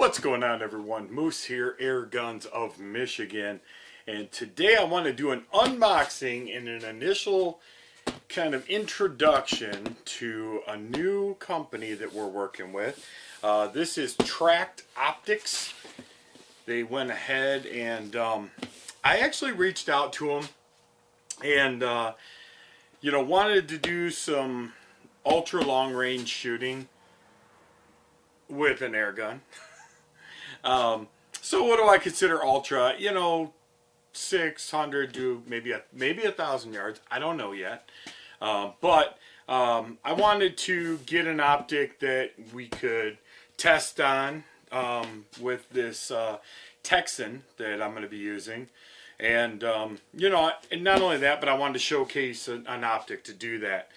What's going on, everyone? Moose here, Airguns of Michigan, and today I want to do an unboxing and an initial kind of introduction to a new company that we're working with. This is Tract Optics. They went ahead and I actually reached out to them and wanted to do some ultra long range shooting with an air gun. So what do I consider ultra? 600 to maybe 1,000 yards. I don't know yet. But I wanted to get an optic that we could test on with this Texan that I'm going to be using. And, and not only that, but I wanted to showcase an optic to do that.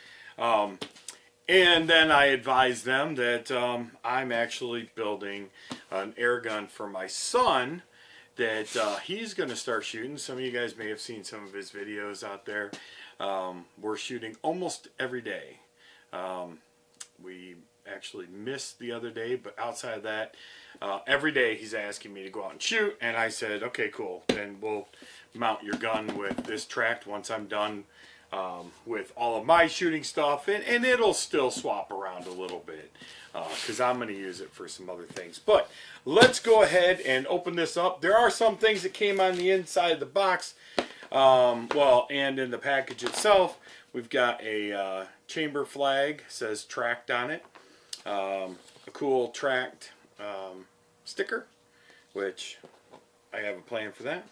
And then I advised them that I'm actually building an air gun for my son that he's going to start shooting. Some of you guys may have seen some of his videos out there. We're shooting almost every day. We actually missed the other day, but outside of that, every day he's asking me to go out and shoot. And I said, okay, cool. Then we'll mount your gun with this Tract once I'm done with all of my shooting stuff, and it'll still swap around a little bit because I'm going to use it for some other things. But let's go ahead and open this up. There are some things that came on the inside of the box, and in the package itself. We've got a chamber flag, says Tract on it, a cool Tract sticker, which I have a plan for that.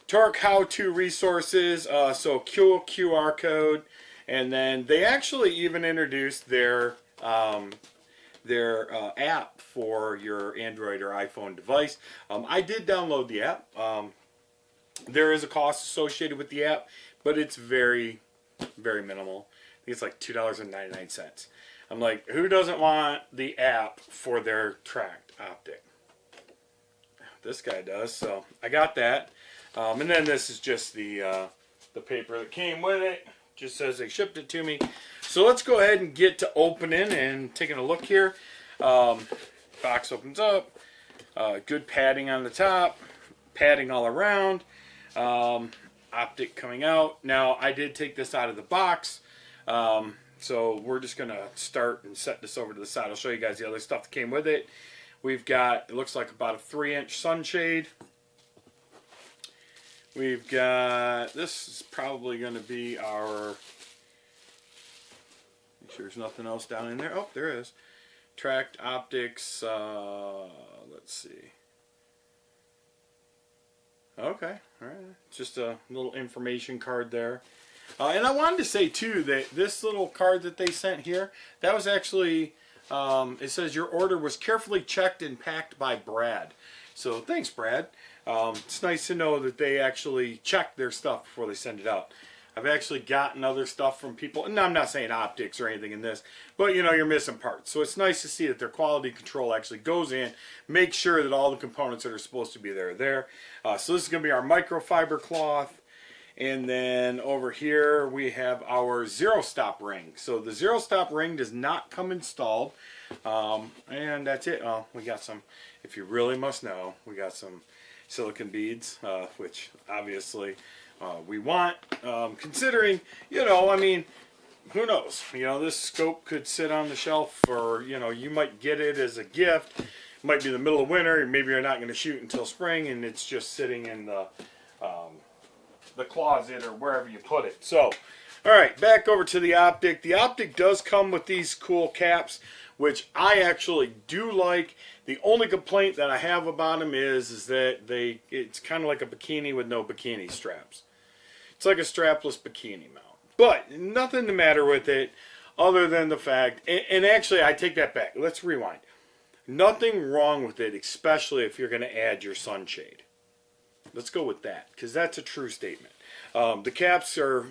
TORIC how-to resources, so QR code, and then they actually even introduced their app for your Android or iPhone device. I did download the app. There is a cost associated with the app, but it's very, very minimal. I think it's like $2.99. I'm like, who doesn't want the app for their Tract optic? This guy does, so I got that. And then this is just the paper that came with it. Just says they shipped it to me. So let's go ahead and get to opening and taking a look here. Box opens up. Good padding on the top. Padding all around. Optic coming out. Now I did take this out of the box. So we're just going to start and set this over to the side. I'll show you guys the other stuff that came with it. We've got, it looks like about a 3-inch sunshade. We've got, this is probably going to be our, make sure there's nothing else down in there. Oh, there is. Tract Optics, let's see. Okay, alright. Just a little information card there. And I wanted to say, too, that this little card that they sent here, that was actually, it says your order was carefully checked and packed by Brad. So thanks, Brad. It's nice to know that they actually check their stuff before they send it out. I've actually gotten other stuff from people, and I'm not saying optics or anything in this, but you're missing parts. So it's nice to see that their quality control actually goes in, make sure that all the components that are supposed to be there are there. So this is going to be our microfiber cloth. And then over here we have our zero stop ring. So the zero stop ring does not come installed. And that's it. We got some, if you really must know, we got some silicone beads, which obviously we want, considering, I mean, who knows? This scope could sit on the shelf, or, you might get it as a gift. It might be the middle of winter, maybe you're not going to shoot until spring, and it's just sitting in the closet or wherever you put it. So, alright, back over to the optic. The optic does come with these cool caps, which I actually do like. The only complaint that I have about them is that it's kind of like a bikini with no bikini straps. It's like a strapless bikini mount. But nothing the matter with it other than the fact, and actually I take that back. Let's rewind. Nothing wrong with it, especially if you're going to add your sunshade. Let's go with that, because that's a true statement. The caps are,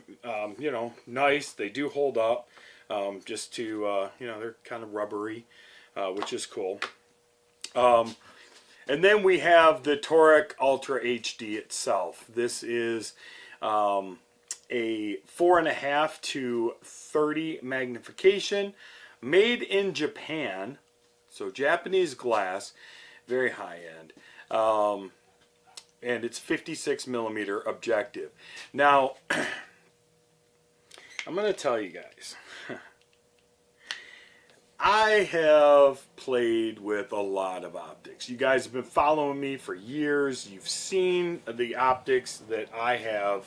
nice. They do hold up. Just to, they're kind of rubbery, which is cool. And then we have the TORIC Ultra HD itself. This is a 4.5 to 30 magnification, made in Japan. So Japanese glass, very high end. And it's 56 millimeter objective. Now, I'm going to tell you guys, I have played with a lot of optics. You guys have been following me for years. You've seen the optics that I have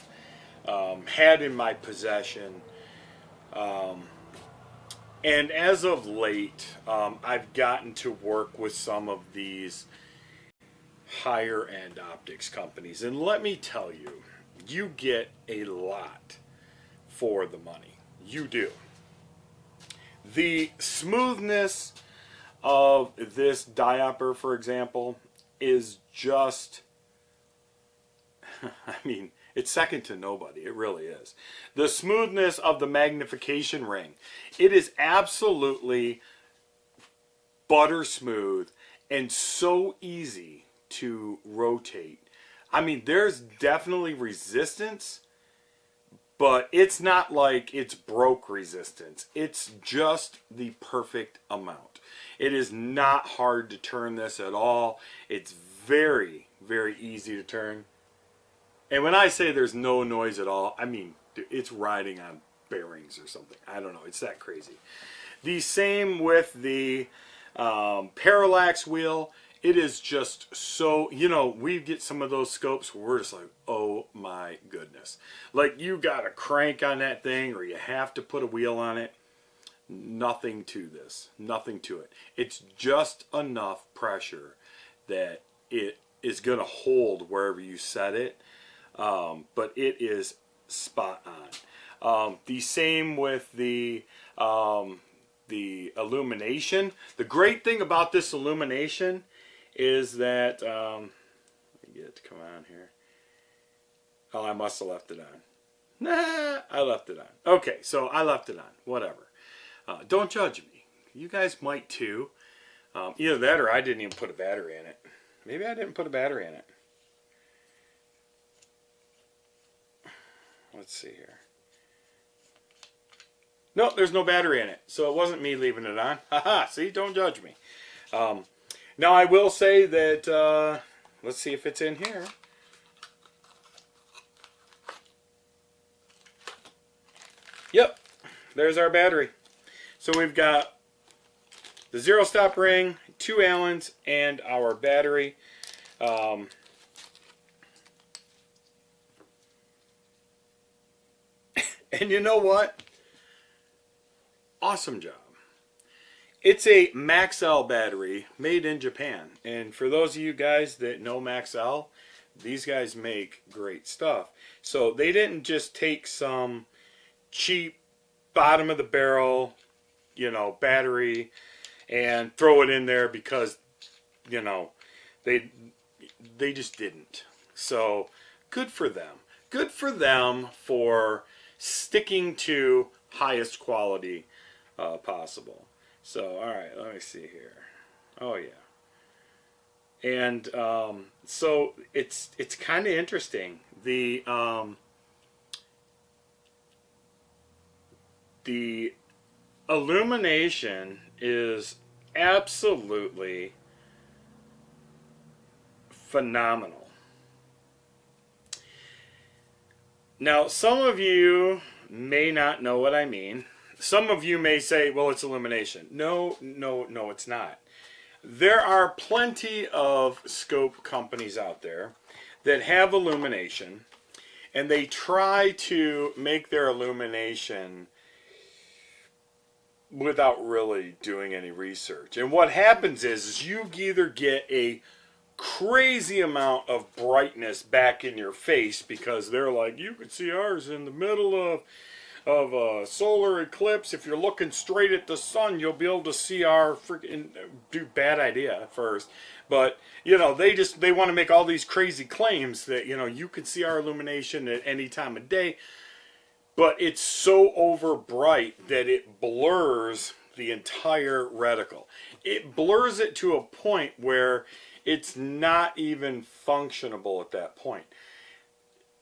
had in my possession. And as of late, I've gotten to work with some of these higher end optics companies. And let me tell you, you get a lot for the money. You do. The smoothness of this diopter, for example, is just, I mean, it's second to nobody. It really is. The smoothness of the magnification ring. It is absolutely butter smooth and so easy to rotate. I mean, there's definitely resistance, but it's not like it's broke resistance. It's just the perfect amount. It is not hard to turn this at all. It's very, very easy to turn. And when I say there's no noise at all, I mean, it's riding on bearings or something. I don't know. It's that crazy. The same with the parallax wheel. It is just so, you know, we get some of those scopes where we're just like, oh my goodness. Like, you got a crank on that thing or you have to put a wheel on it. Nothing to this. Nothing to it. It's just enough pressure that it is going to hold wherever you set it. But it is spot on. The same with the illumination. The great thing about this illumination is that, let me get it to come on here. Oh, I must have left it on. Nah, I left it on. Okay, so I left it on. Whatever. Don't judge me. You guys might too. Either that or I didn't even put a battery in it. Maybe I didn't put a battery in it. Let's see here. No, there's no battery in it. So it wasn't me leaving it on. Haha, see, don't judge me. Now I will say that, let's see if it's in here. Yep, there's our battery. So we've got the zero stop ring, 2 Allens, and our battery. And you know what? Awesome job. It's a Maxell battery made in Japan. And for those of you guys that know Maxell, these guys make great stuff. So they didn't just take some cheap bottom of the barrel, you know, battery and throw it in there because, you know, they just didn't. So good for them. Good for them for sticking to highest quality possible. So, all right, let me see here. Oh yeah. And so it's kind of interesting. The illumination is absolutely phenomenal. Now, some of you may not know what I mean. Some of you may say, well, it's illumination. No, it's not. There are plenty of scope companies out there that have illumination, and they try to make their illumination without really doing any research. And what happens is you either get a crazy amount of brightness back in your face because they're like, you could see ours in the middle of a solar eclipse. If you're looking straight at the sun, you'll be able to see our freaking, bad idea at first. But, you know, they want to make all these crazy claims that, you know, you could see our illumination at any time of day. But it's so over bright that it blurs the entire reticle. It blurs it to a point where it's not even functionable at that point.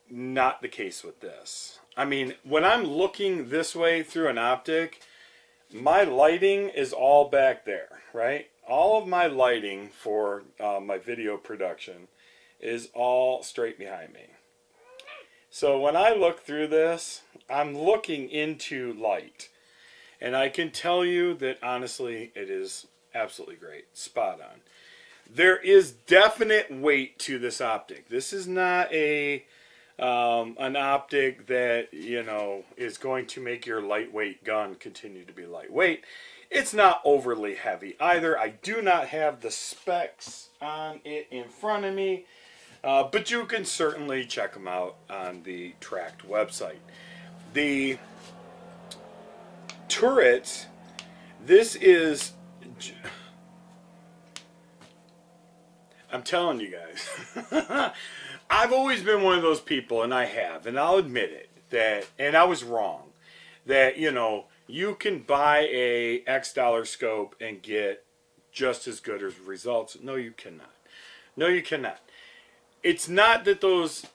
Not the case with this. I mean, when I'm looking this way through an optic, my lighting is all back there, right? all of my lighting for my video production is all straight behind me. So when I look through this, I'm looking into light. And I can tell you that honestly, it is absolutely great. Spot on. There is definite weight to this optic. This is not a an optic that, you know, is going to make your lightweight gun continue to be lightweight. It's not overly heavy either. I do not have the specs on it in front of me, but you can certainly check them out on the Tract website. The turrets, this is, I'm telling you guys, I've always been one of those people, and I have, and I'll admit it, that, and I was wrong, that, you know, you can buy a X dollar scope and get just as good as results. No, you cannot. No, you cannot. It's not that those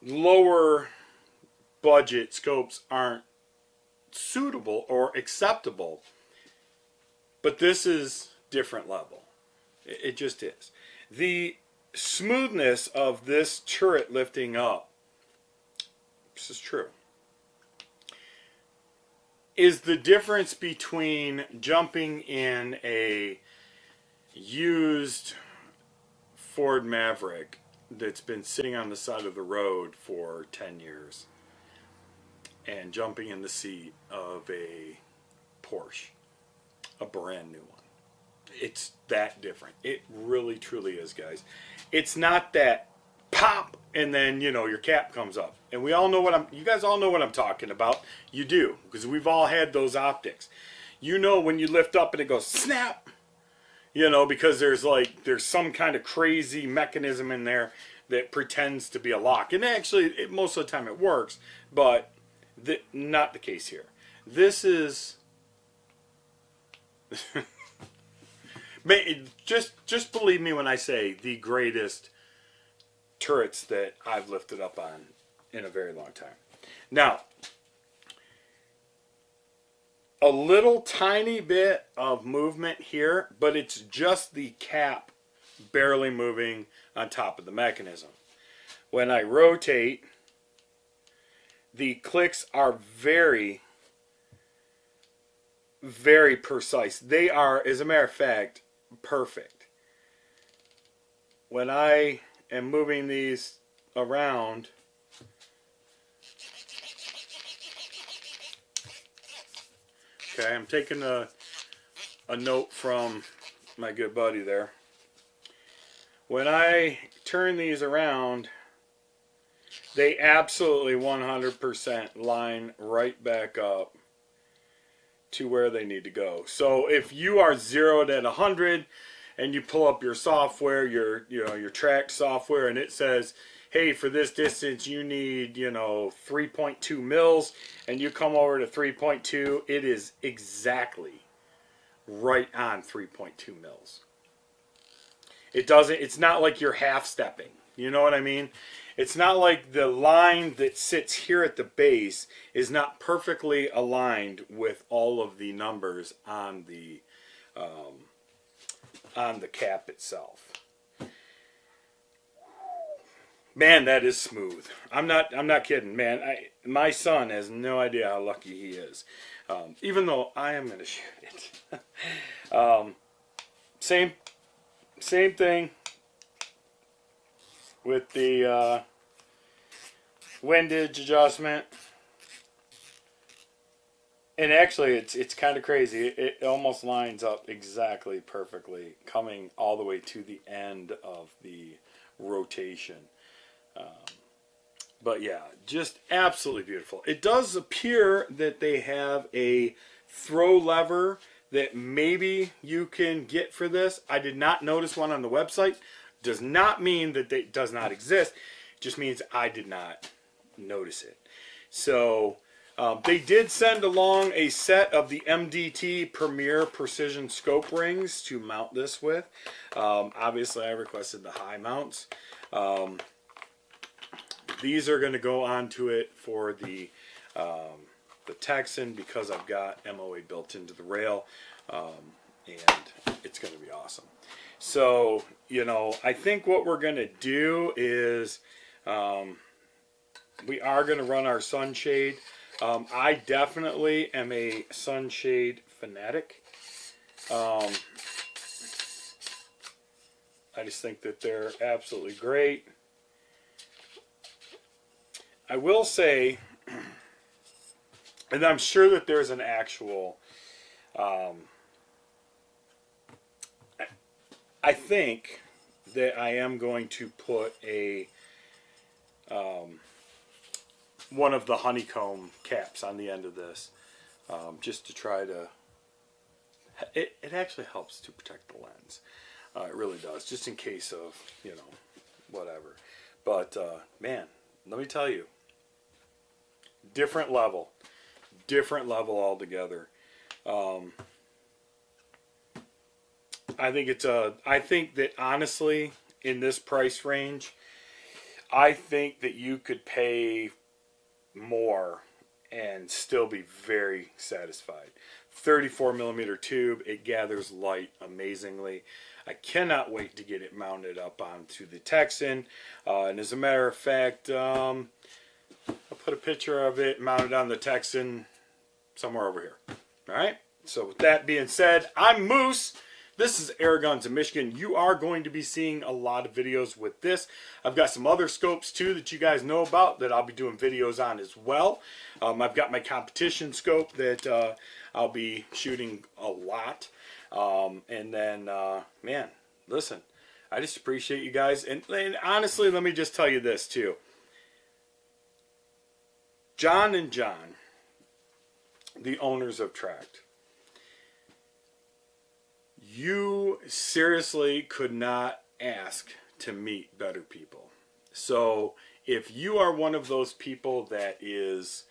lower budget scopes aren't suitable or acceptable, but this is different level. It just is. The smoothness of this turret lifting up, this is true, is the difference between jumping in a used Ford Maverick that's been sitting on the side of the road for 10 years and jumping in the seat of a Porsche, a brand new one. It's that different. It really truly is, guys. It's not that pop and then, you know, your cap comes up. And we all know what you guys all know what I'm talking about. You do, because we've all had those optics. You know when you lift up and it goes snap, you know, because there's some kind of crazy mechanism in there that pretends to be a lock. And actually, most of the time it works, but not the case here. This is just believe me when I say the greatest turrets that I've lifted up on in a very long time. Now, a little tiny bit of movement here, but it's just the cap barely moving on top of the mechanism. When I rotate, the clicks are very, very precise. They are, as a matter of fact, perfect. When I am moving these around, okay, I'm taking a note from my good buddy there. When I turn these around, they absolutely 100% line right back up to where they need to go. So if you are zeroed at 100 and you pull up your software, your Tract software, and it says, hey, for this distance you need, 3.2 mils, and you come over to 3.2, it is exactly right on 3.2 mils. It's not like you're half stepping. You know what I mean? It's not like the line that sits here at the base is not perfectly aligned with all of the numbers on the cap itself. Man, that is smooth. I'm not kidding, man. My son has no idea how lucky he is. Even though I am going to shoot it. Same thing with the windage adjustment. And actually, it's kind of crazy. It almost lines up exactly perfectly, coming all the way to the end of the rotation. But yeah, just absolutely beautiful. It does appear that they have a throw lever that maybe you can get for this. I did not notice one on the website. Does not mean that it does not exist. It just means I did not notice it. So they did send along a set of the MDT Premier Precision Scope Rings to mount this with. Obviously, I requested the high mounts. These are going to go onto it for the Texan because I've got MOA built into the rail. And it's going to be awesome. So, you know, I think what we're going to do is we are going to run our sunshade. I definitely am a sunshade fanatic. I just think that they're absolutely great. I will say, and I'm sure that there's an actual, I think that I am going to put a, one of the honeycomb caps on the end of this, just to try to, it actually helps to protect the lens. It really does, just in case of, you know, whatever. But, man, let me tell you, different level altogether. I think it's I think that honestly, in this price range, I think that you could pay more and still be very satisfied. 34 millimeter tube, it gathers light amazingly. I cannot wait to get it mounted up onto the Texan. And as a matter of fact, I'll put a picture of it mounted on the Texan somewhere over here. Alright, so with that being said, I'm Moose. This is Airguns of Michigan. You are going to be seeing a lot of videos with this. I've got some other scopes too that you guys know about that I'll be doing videos on as well. I've got my competition scope that I'll be shooting a lot. And then, man, listen, I just appreciate you guys. And honestly, let me just tell you this too. John and John, the owners of Tract, you seriously could not ask to meet better people. So if you are one of those people that is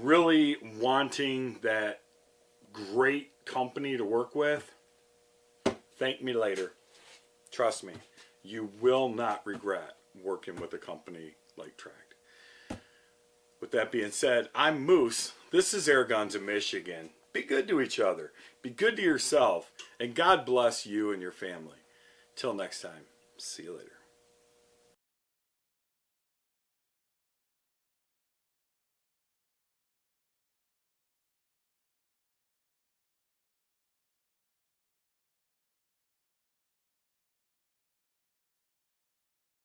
really wanting that great company to work with, thank me later. Trust me, you will not regret working with a company like Tract. With that being said, I'm Moose. This is Airguns of Michigan. Be good to each other. Be good to yourself. And God bless you and your family. Till next time. See you later.